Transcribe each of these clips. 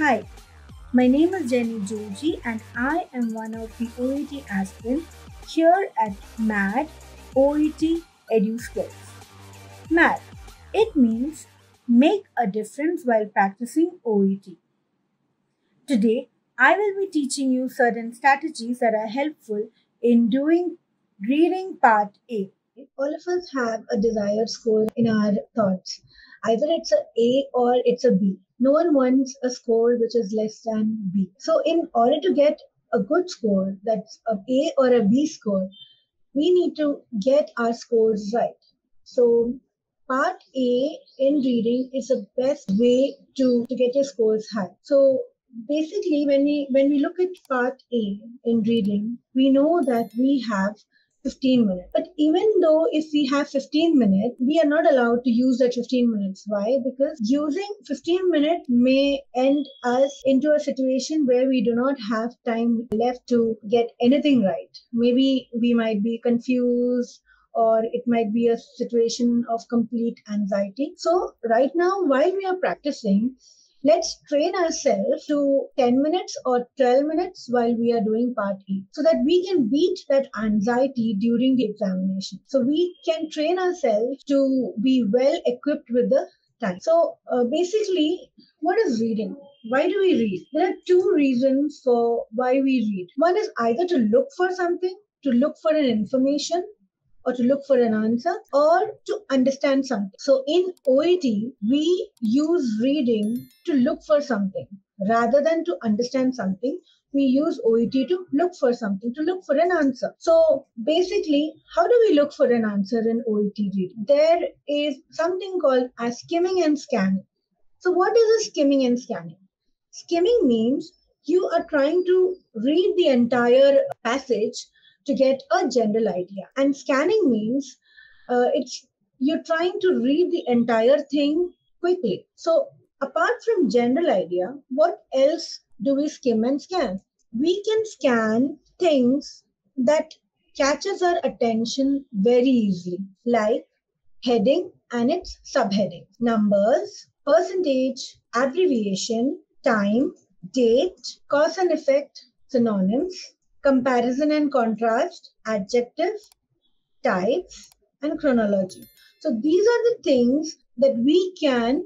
Hi, my name is Jeni Joji and I am one of the OET aspirants here at MAD OET Edu Skills. MAD, it means make a difference while practicing OET. Today, I will be teaching you certain strategies that are helpful in doing reading part A. All of us have a desired score in our thoughts. Either it's a A or it's a B. No one wants a score which is less than B. So in order to get a good score, that's a A or a B score, we need to get our scores right. So part A in reading is the best way to get your scores high. So basically when we look at part A in reading, we know that we have 15 minutes. But even though if we have 15 minutes, we are not allowed to use that 15 minutes. Why? Because using 15 minutes may end us into a situation where we do not have time left to get anything right. Maybe we might be confused, or it might be a situation of complete anxiety. So right now, while we are practicing, let's train ourselves to 10 minutes or 12 minutes while we are doing part A so that we can beat that anxiety during the examination. So we can train ourselves to be well equipped with the time. So basically, what is reading? Why do we read? There are two reasons for why we read. One is either to look for something, to look for an information, or to look for an answer, or to understand something. So in OET, we use reading to look for something. Rather than to understand something, we use OET to look for something, to look for an answer. So basically, how do we look for an answer in OET reading? There is something called as skimming and scanning. So what is a skimming and scanning? Skimming means you are trying to read the entire passage to get a general idea. And scanning means you're trying to read the entire thing quickly. So apart from general idea, what else do we skim and scan? We can scan things that catches our attention very easily, like heading and its subheading, numbers, percentage, abbreviation, time, date, cause and effect, synonyms, comparison and contrast, adjective, types, and chronology. So these are the things that we can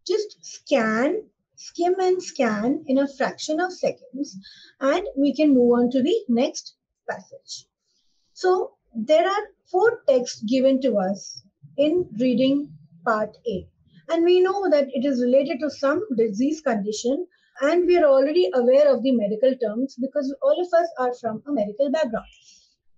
just scan, skim and scan in a fraction of seconds, and we can move on to the next passage. So there are 4 texts given to us in reading part A. And we know that it is related to some disease condition, and we are already aware of the medical terms because all of us are from a medical background.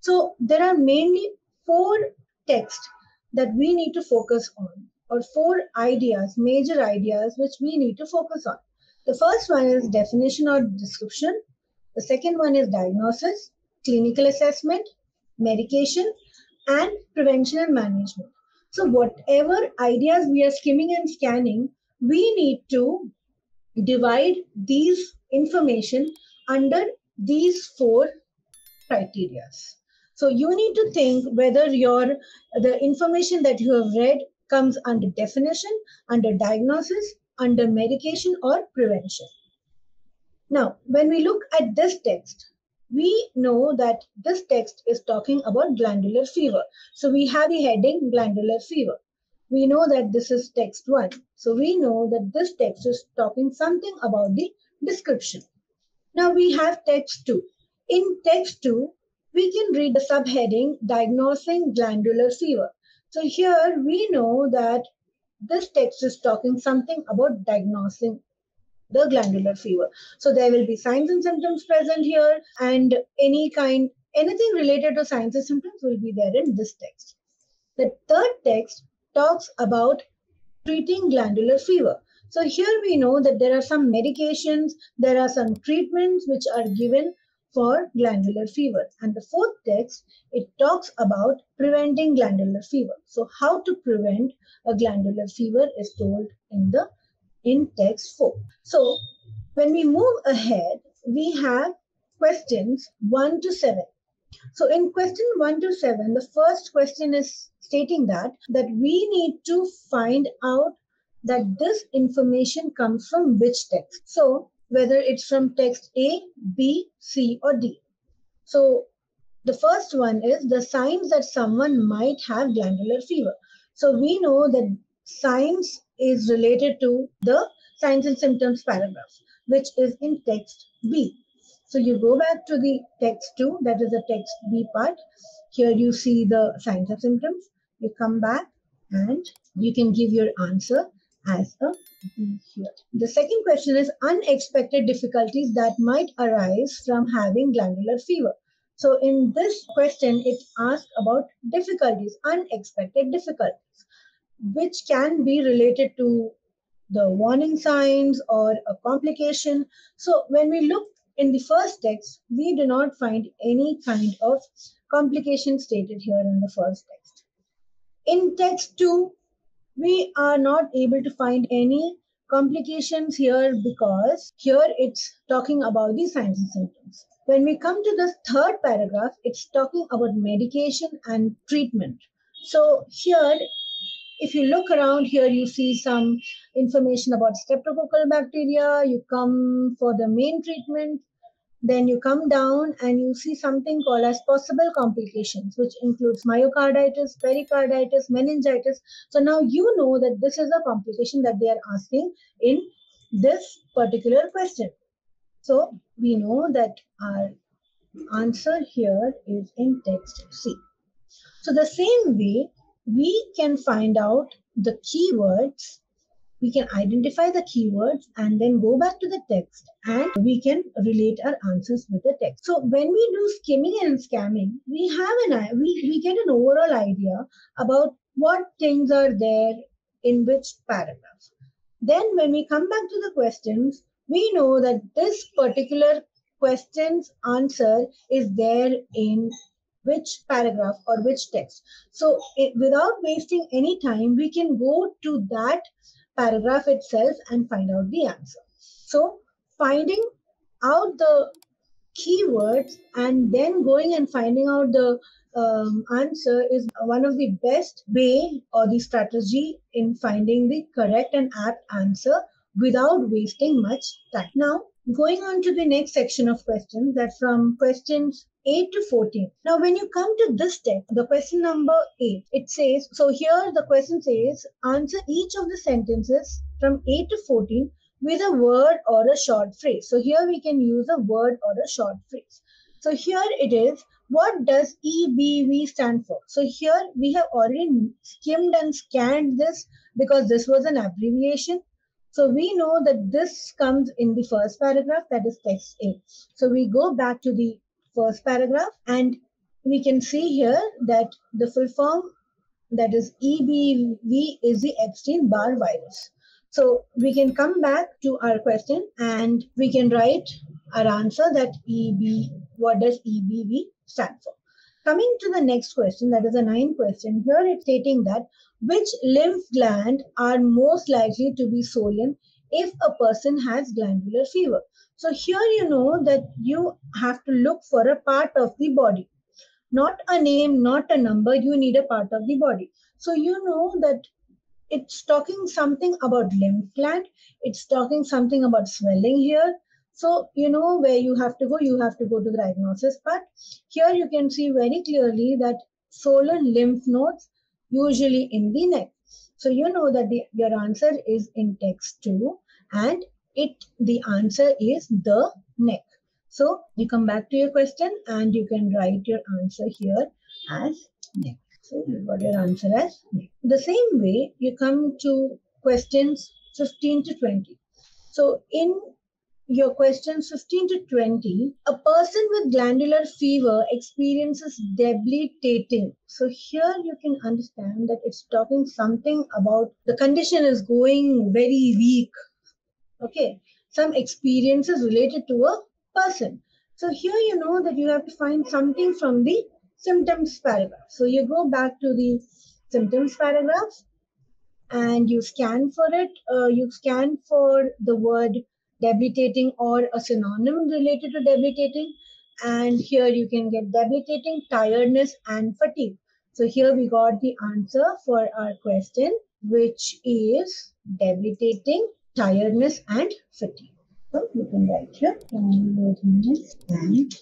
So there are mainly 4 texts that we need to focus on, or 4 ideas, major ideas, which we need to focus on. The first one is definition or description. The second one is diagnosis, clinical assessment, medication, and prevention and management. So whatever ideas we are skimming and scanning, we need to divide these information under these 4 criteria. So you need to think whether the information that you have read comes under definition, under diagnosis, under medication, or prevention. Now, when we look at this text, we know that this text is talking about glandular fever. So we have the heading glandular fever. We know that this is text 1. So we know that this text is talking something about the description. Now we have text 2. In text 2, we can read the subheading diagnosing glandular fever. So here we know that this text is talking something about diagnosing the glandular fever. So there will be signs and symptoms present here, and anything related to signs and symptoms will be there in this text. The third text talks about treating glandular fever. So here we know that there are some medications, there are some treatments which are given for glandular fever. And the fourth text, it talks about preventing glandular fever. So how to prevent a glandular fever is told in text 4. So when we move ahead, we have questions 1 to 7. So in question 1 to 7, the first question is stating that we need to find out that this information comes from which text. So whether it's from text A, B, C, or D. So the first one is the signs that someone might have glandular fever. So we know that signs is related to the signs and symptoms paragraph, which is in text B. So you go back to the text 2, that is the text B part. Here you see the signs and symptoms. You come back and you can give your answer as a B here. The second question is unexpected difficulties that might arise from having glandular fever. So in this question, it asks about difficulties, unexpected difficulties, which can be related to the warning signs or a complication. So when we look in the first text, we do not find any kind of complication stated here in the first text. In text 2, we are not able to find any complications here because here it's talking about the signs and symptoms. When we come to the third paragraph, it's talking about medication and treatment. So here, if you look around here, you see some information about streptococcal bacteria. You come for the main treatment. Then you come down and you see something called as possible complications, which includes myocarditis, pericarditis, meningitis. So now you know that this is a complication that they are asking in this particular question. So we know that our answer here is in text C. So the same way, we can find out the keywords. We can identify the keywords and then go back to the text and we can relate our answers with the text. So when we do skimming and scamming, we get an overall idea about what things are there in which paragraph. Then when we come back to the questions, we know that this particular question's answer is there in which paragraph or which text. So without wasting any time, we can go to that paragraph itself and find out the answer. So finding out the keywords and then going and finding out the answer is one of the best way or the strategy in finding the correct and apt answer without wasting much time. Now, going on to the next section of questions, that from questions 8 to 14. Now, when you come to this text, the question number 8, it says, so here the question says, answer each of the sentences from 8 to 14 with a word or a short phrase. So here we can use a word or a short phrase. So here it is, what does EBV stand for? So here we have already skimmed and scanned this because this was an abbreviation. So we know that this comes in the first paragraph, that is text A. So we go back to the first paragraph and we can see here that the full form, that is EBV, is the Epstein-Barr virus. So we can come back to our question and we can write our answer that what does EBV stand for? Coming to the next question, that is a 9th question. Here it's stating that which lymph gland are most likely to be swollen if a person has glandular fever. So here you know that you have to look for a part of the body. Not a name, not a number, you need a part of the body. So you know that it's talking something about lymph gland, it's talking something about swelling here. So you know where you have to go to the diagnosis part. Here you can see very clearly that swollen lymph nodes, usually in the neck. So you know that your answer is in text 2 and the answer is the neck. So you come back to your question and you can write your answer here as neck. So you got your answer as neck. The same way you come to questions 15 to 20. So in your questions 15 to 20, a person with glandular fever experiences debilitating. So here you can understand that it's talking something about the condition is going very weak. Okay, some experiences related to a person. So here you know that you have to find something from the symptoms paragraph. So you go back to the symptoms paragraph and you scan for it. You scan for the word debilitating or a synonym related to debilitating. And here you can get debilitating, tiredness, and fatigue. So here we got the answer for our question, which is debilitating, tiredness, and fatigue. So you can write here timeliness and.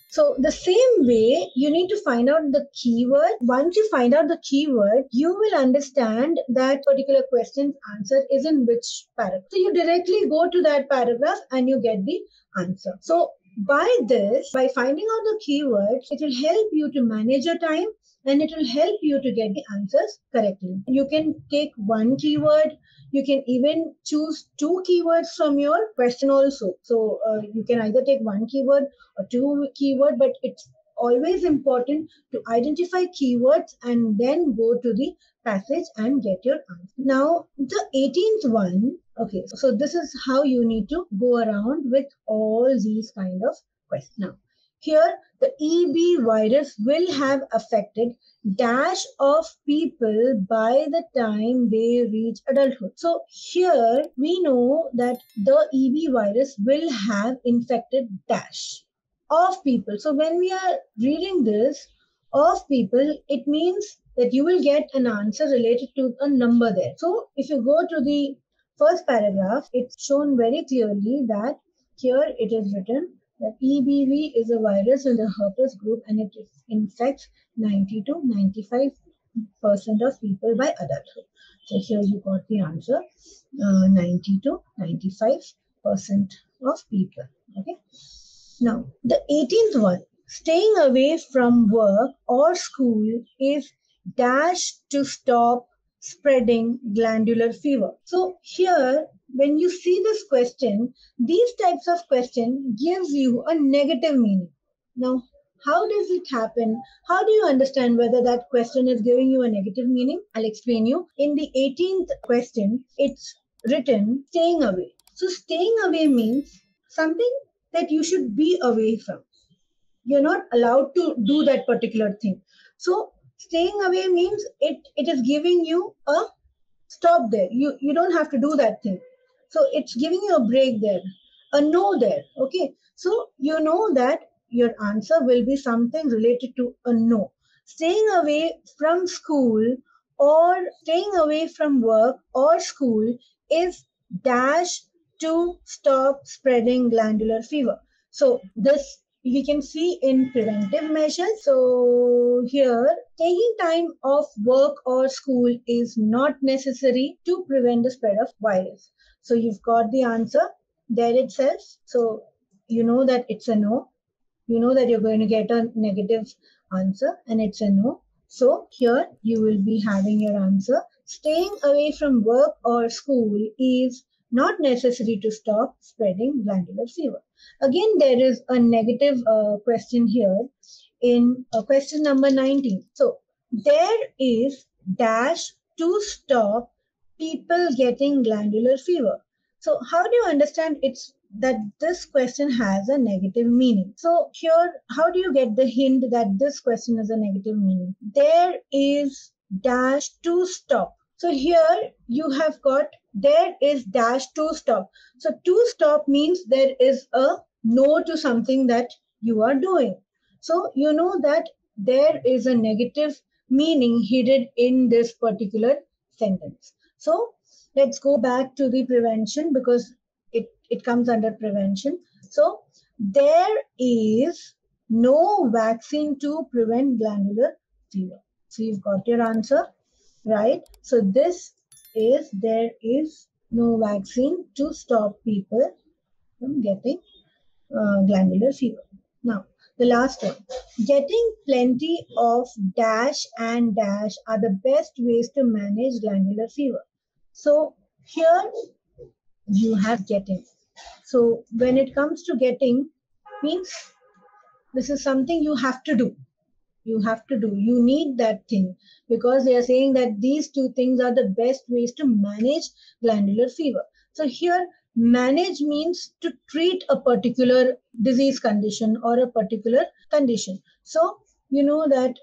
So the same way, you need to find out the keyword. Once you find out the keyword, you will understand that particular question's answer is in which paragraph. So you directly go to that paragraph and you get the answer. So by this, by finding out the keywords, it will help you to manage your time and it will help you to get the answers correctly. You can take one keyword. You can even choose two keywords from your question also. So you can either take one keyword or two keyword, but it's always important to identify keywords and then go to the passage and get your answer. Now, the 18th one, okay, so this is how you need to go around with all these kind of questions. Now, here the EB virus will have affected dash of people by the time they reach adulthood. So here we know that the EB virus will have infected dash of people. So when we are reading this of people, it means that you will get an answer related to a number there. So if you go to the first paragraph, it's shown very clearly that here it is written that EBV is a virus in the herpes group and it infects 90 to 95% of people by adulthood. So here you got the answer, 90 to 95% of people. Okay. Now, the 18th one, staying away from work or school is dash to stop spreading glandular fever. So here, when you see this question, these types of question gives you a negative meaning. Now, how does it happen? How do you understand whether that question is giving you a negative meaning? I'll explain you. In the 18th question, it's written staying away. So staying away means something that you should be away from. You're not allowed to do that particular thing. So staying away means it is giving you a stop there. You don't have to do that thing. So it's giving you a break there, a no there. Okay. So you know that your answer will be something related to a no. Staying away from school or staying away from work or school is dash to stop spreading glandular fever. So this we can see in preventive measures. So here, taking time off work or school is not necessary to prevent the spread of virus. So you've got the answer there itself. So you know that it's a no. You know that you're going to get a negative answer and it's a no. So here you will be having your answer. Staying away from work or school is not necessary to stop spreading glandular fever. Again, there is a negative question here in question number 19. So there is dash to stop people getting glandular fever. So how do you understand it's that this question has a negative meaning? So here, how do you get the hint that this question has a negative meaning? There is dash to stop. So here you have got there is dash to stop. So to stop means there is a no to something that you are doing. So you know that there is a negative meaning hidden in this particular sentence. So let's go back to the prevention because it comes under prevention. So there is no vaccine to prevent glandular fever. So you've got your answer, right? So this is there is no vaccine to stop people from getting glandular fever. Now, the last one. Getting plenty of dash and dash are the best ways to manage glandular fever. So here you have getting. So when it comes to getting, means this is something you have to do. You have to do. You need that thing because they are saying that these two things are the best ways to manage glandular fever. So here, manage means to treat a particular disease condition or a particular condition. So you know that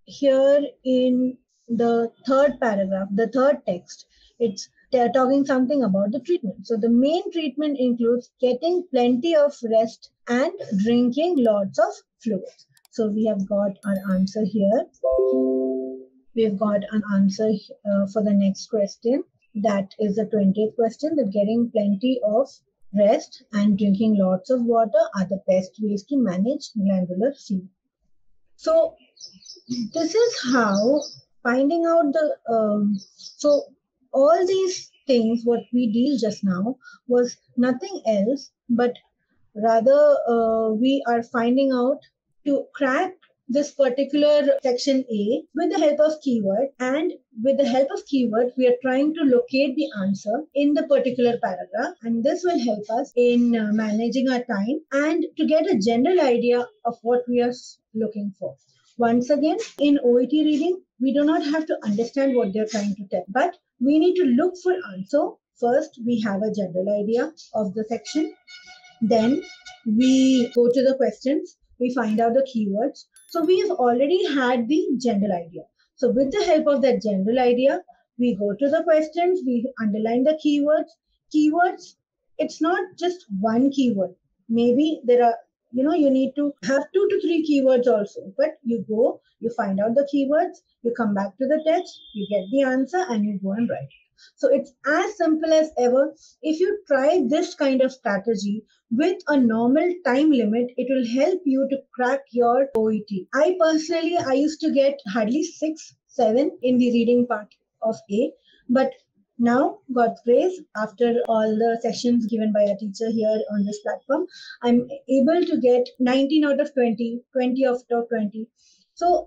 here in the third paragraph, the third text, they're talking something about the treatment. So the main treatment includes getting plenty of rest and drinking lots of fluids. So we have got our answer here. We've got an answer for the next question. That is the 20th question, that getting plenty of Rest and drinking lots of water are the best ways to manage glandular fever. So this is how finding out so all these things what we deal just now was nothing else but rather we are finding out to crack this particular section A with the help of keyword, and with the help of keyword we are trying to locate the answer in the particular paragraph, and this will help us in managing our time and to get a general idea of what we are looking for. Once again, in OET reading, we do not have to understand what they're trying to tell, but we need to look for answer. First, we have a general idea of the section. Then we go to the questions, we find out the keywords. So we have already had the general idea. So with the help of that general idea, we go to the questions, we underline the keywords. Keywords, it's not just one keyword. Maybe there are, you need to have 2 to 3 keywords also. But you go, you find out the keywords, you come back to the text, you get the answer, and you go and write it. So it's as simple as ever. If you try this kind of strategy with a normal time limit, it will help you to crack your OET. I used to get hardly 6, 7 in the reading part of A, but now, God's grace, after all the sessions given by a teacher here on this platform, I'm able to get 19 out of 20, 20 out of 20. So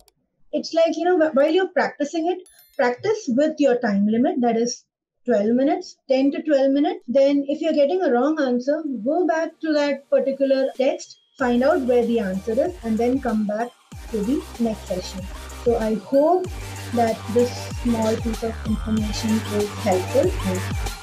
it's like, while you're practicing it, practice with your time limit, that is 12 minutes, 10 to 12 minutes. Then if you're getting a wrong answer, go back to that particular text, find out where the answer is, and then come back to the next session. So I hope that this small piece of information is helpful.